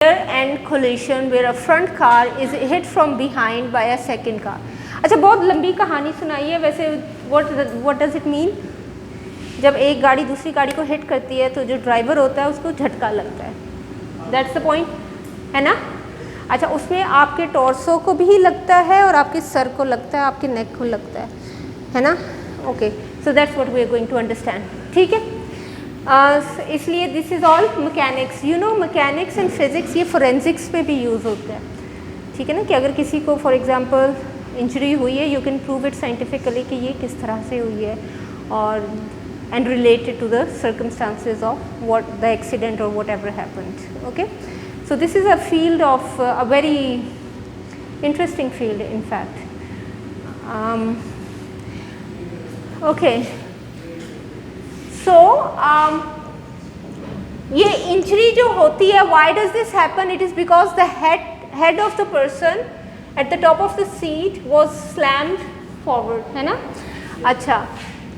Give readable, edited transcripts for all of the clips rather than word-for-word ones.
and collision where a front car is hit from behind by a second car. अच्छा, बहुत लंबी कहानी सुनाई है वैसे. what does it mean? जब एक गाड़ी दूसरी गाड़ी को हिट करती है तो जो ड्राइवर होता है उसको झटका लगता है. दैट्स द पॉइंट, है ना. अच्छा, उसमें आपके टॉर्सो को भी लगता है और आपके सर को लगता है, आपके नेक को लगता है ना. Okay, so that's what we are going to understand. ठीक है. इसलिए this is all mechanics. You know, mechanics and physics ये फोरेंसिक्स में भी यूज़ होता है. ठीक है ना, कि अगर किसी को फॉर एग्जांपल इंजरी हुई है, you can prove it scientifically कि ये किस तरह से हुई है, और and related to the circumstances of what the accident और what ever happened. Okay, so this is a field of a very interesting field in fact. Okay, so ये injury जो होती है, why does this happen? It is because the head of the person at the top of the seat was slammed forward, है ना. अच्छा,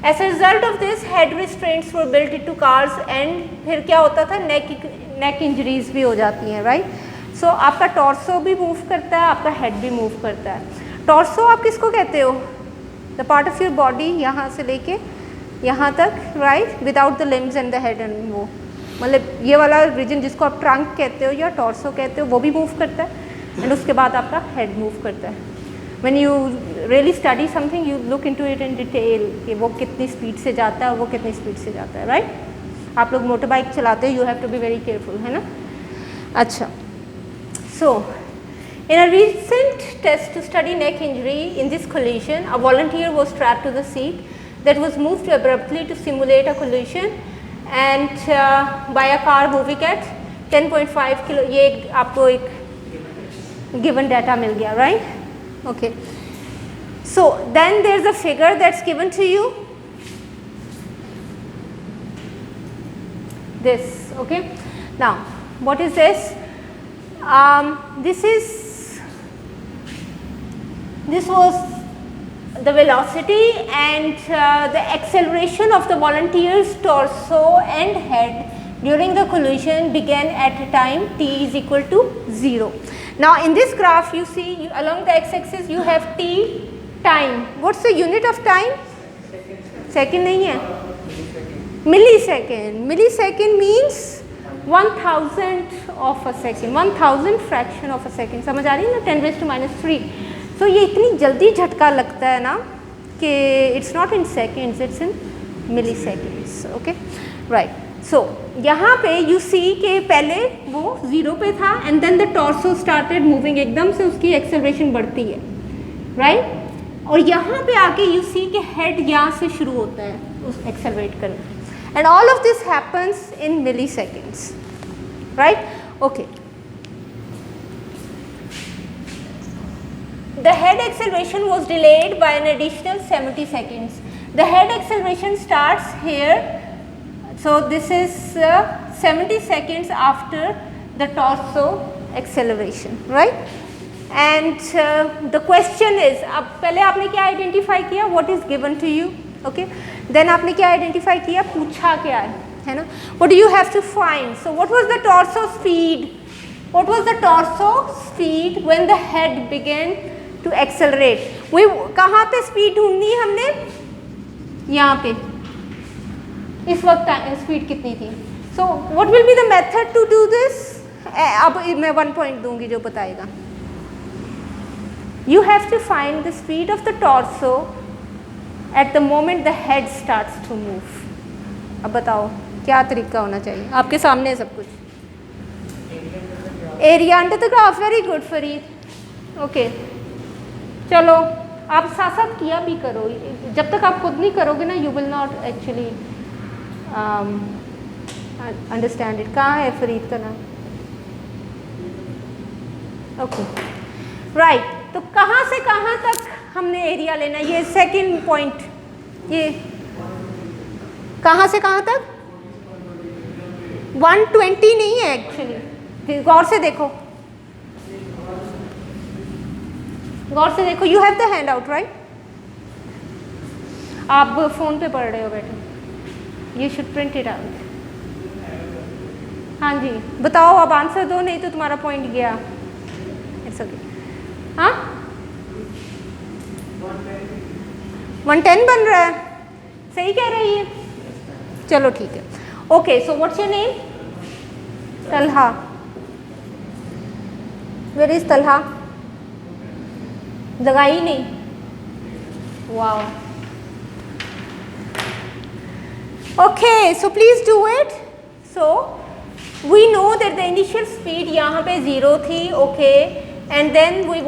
as a result of this head restraints were built into cars and फिर क्या होता था, नेक injuries भी हो जाती हैं, राइट. सो आपका टॉर्सो भी मूव करता है, आपका हेड भी मूव करता है. टॉर्सो आप किसको कहते हो? The part of your body यहाँ से लेके यहाँ तक, right, without the limbs and the head. And वो मतलब ये वाला रीजन जिसको आप ट्रंक कहते हो या टॉर्सो कहते हो वो भी मूव करता है, एंड उसके बाद आपका हेड मूव करता है. When you really study something, you look into it in detail कि वो कितनी स्पीड से जाता है और वो कितनी स्पीड से जाता है, राइट. आप लोग मोटर बाइक चलाते हो, you have to be very careful, है ना. अच्छा, सो in a recent test to study neck injury in this collision, a volunteer was strapped to the seat that was moved abruptly to simulate a collision and by a car moving at 10.5 kilo. ये आपको एक given data मिल गया, right? Okay, so then there's a figure that's given to you, this. Okay, now what is this? This was the velocity and the acceleration of the volunteer's torso and head during the collision began at a time t is equal to 0. Now in this graph you see along the x-axis you have t time. What's the unit of time? Second नहीं है, millisecond. Millisecond means 1000 of a second, 1000 fraction of a second. समझ आ रही है ना, 10 raised to minus 3. So ये इतनी जल्दी झटका लगता है ना कि it's not in seconds, it's in milliseconds. Okay, right. So यहाँ पे you see कि पहले वो 0 पे था and then the torso started moving, एकदम से उसकी acceleration बढ़ती है, right. और यहाँ पे आके you see कि head यहाँ से शुरू होता है उस accelerate करना, and all of this happens in milliseconds, right. Okay. The head acceleration was delayed by an additional 70 seconds. The head acceleration starts here. So this is 70 seconds after the torso acceleration, right? And the question is, अब पहले आपने क्या identify किया? What is given to you? Okay. Then आपने क्या identify किया? पूछा क्या है ना? What do you have to find? So what was the torso speed? What was the torso speed when the head began to accelerate? we कहाँ पे speed ढूंढनी है हमने? यहाँ पे. इस वक्त स्पीड कितनी थी? So what will be the method to do this? अब मैं 1 पॉइंट दूंगी जो बताएगा. You have to find the speed of the torso at the moment the head starts to move. अब बताओ क्या तरीका होना चाहिए? आपके सामने है सब कुछ. Area under the graph. Very good Farid. Okay, चलो आप साथ साथ किया भी करो. जब तक आप खुद नहीं करोगे ना, you will not actually understand it. कहाँ है फरीद का नाम? Okay, right. तो कहाँ से कहाँ तक हमने एरिया लेना? ये सेकंड पॉइंट. ये कहाँ से कहाँ तक? 120 नहीं है एक्चुअली. गौर से देखो, गौर से देखो. You have the hand out, right? आप फोन पे पढ़ रहे हो बेटे. You should print it out. हाँ जी बताओ, अब आंसर दो, नहीं तो तुम्हारा पॉइंट गया। It's okay. हाँ 110 बन रहा है, सही कह रही है, चलो ठीक है। Okay so what's your name? Talha. Where is Talha? जगह ही नहीं। Wow. Okay so please do it. So we know that the initial speed यहाँ पे 0 थी, ओके, एंड देन वी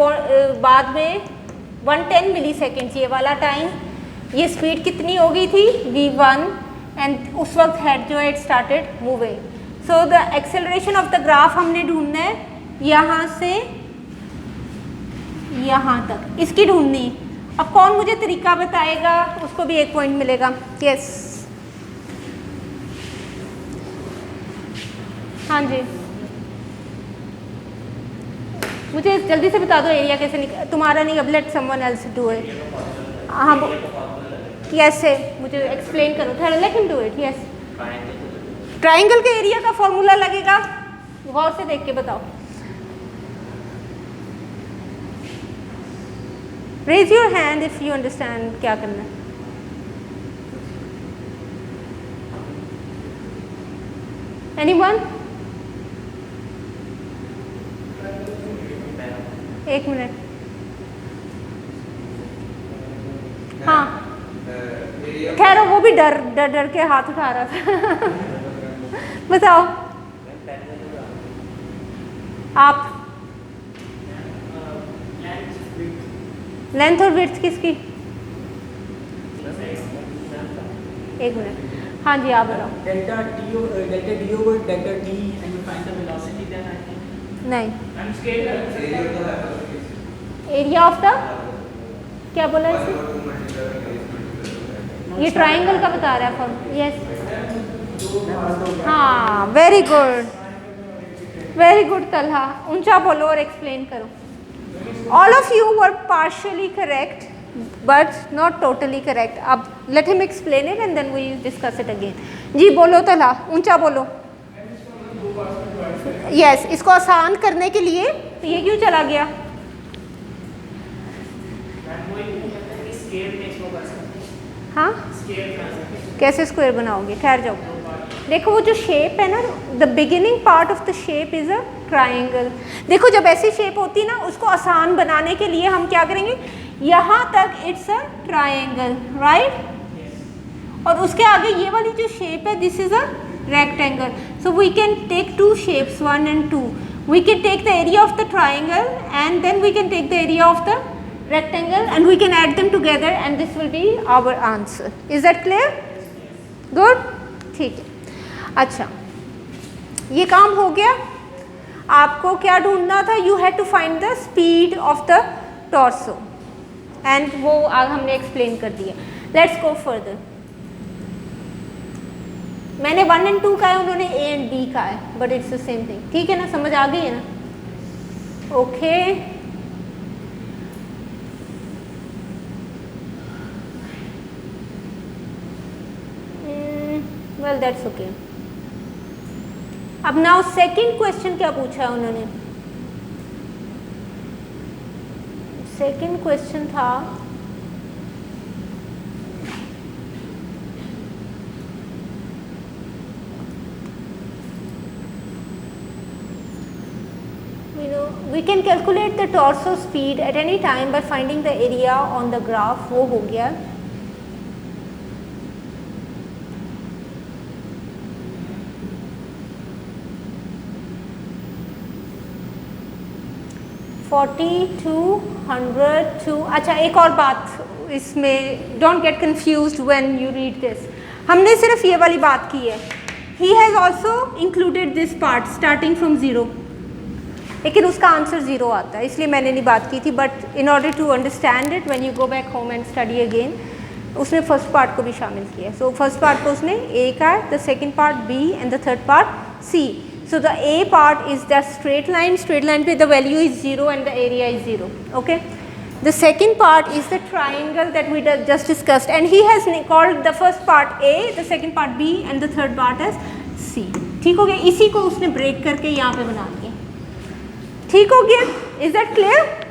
बाद में 110 मिली सेकेंड्स ये वाला टाइम, ये स्पीड कितनी हो गई थी v1, एंड उस वक्त हेड जो है it started moving. So the acceleration of the graph हमने ढूंढना है यहाँ से यहाँ तक, इसकी ढूंढनी। अब कौन मुझे तरीका बताएगा, उसको भी 1 पॉइंट मिलेगा। यस हाँ जी मुझे जल्दी से बता दो एरिया कैसे निकल, तुम्हारा नहीं, अब let someone else do it. हाँ कैसे, मुझे एक्सप्लेन करो, थोड़ा let him do it. Yes triangle के एरिया का फॉर्मूला लगेगा, गौर से देख के बताओ। Raise your hand if you understand क्या करना है। एनीवन? 1 मिनट। हाँ खैर वो भी डर डर डर के हाथ उठा रहा था। बताओ आप। लेंथ और विड्थ किसकी? 1 मिनट। हाँ जी आप बताओ। Delta T over delta T and you find the velocity then I think. नहीं, एरिया ऑफ द, क्या बोला इसे? ये ट्राइंगल का बता रहा है फॉर्म। यस हाँ वेरी गुड तलहा, ऊंचा बोलो और एक्सप्लेन करो। All of you were partially correct but not totally correct. अब let him explain it and then we discuss it again. जी बोलो तलहा, ऊंचा बोलो। यस इसको आसान करने के लिए ये क्यों चला गया? हाँ कैसे स्क्वायर बनाओगे, ठहर जाओ। देखो वो जो शेप है ना, the beginning part of the shape is a triangle. देखो जब ऐसी शेप होती है ना, उसको आसान बनाने के लिए हम क्या करेंगे, यहाँ तक इट्स अ ट्राइंगल, राइट, और उसके आगे ये वाली जो शेप है this is a rectangle. So we can take two shapes 1 and 2. We can take the area of the triangle and then we can take the area of the rectangle and we can add them together and this will be our answer. Is that clear? Good? ठीक है। अच्छा ये काम हो गया। आपको क्या ढूंढना था? You had to find the speed of the torso and वो हमने explain कर दिया। Let's go further. मैंने 1 and 2 का है, उन्होंने A and B का है, but it's the same thing. ठीक है ना, समझ आ गई है ना? Okay well that's okay. अब नाउ सेकंड क्वेश्चन क्या पूछा है उन्होंने? सेकंड क्वेश्चन था we can calculate the torso speed at any time by finding the area on the graph। वो हो गया। अच्छा एक और बात इसमें, don't get confused when you read this. हमने सिर्फ ये वाली बात की है, he has also included this part starting from 0, लेकिन उसका आंसर 0 आता है, इसलिए मैंने नहीं बात की थी। But in order to understand it when you go back home and study again, उसने फर्स्ट पार्ट को भी शामिल किया। सो फर्स्ट पार्ट को उसने A का है, the second part B and the third part C। So the A part is the straight line पे the value is 0 and the area is 0। Okay, the second part is the triangle that we just discussed and he has called the first part A, the second part B and the third part as C। ठीक हो गया, इसी को उसने break करके यहाँ पे बना दिया। ठीक हो गया, इज दैट क्लियर?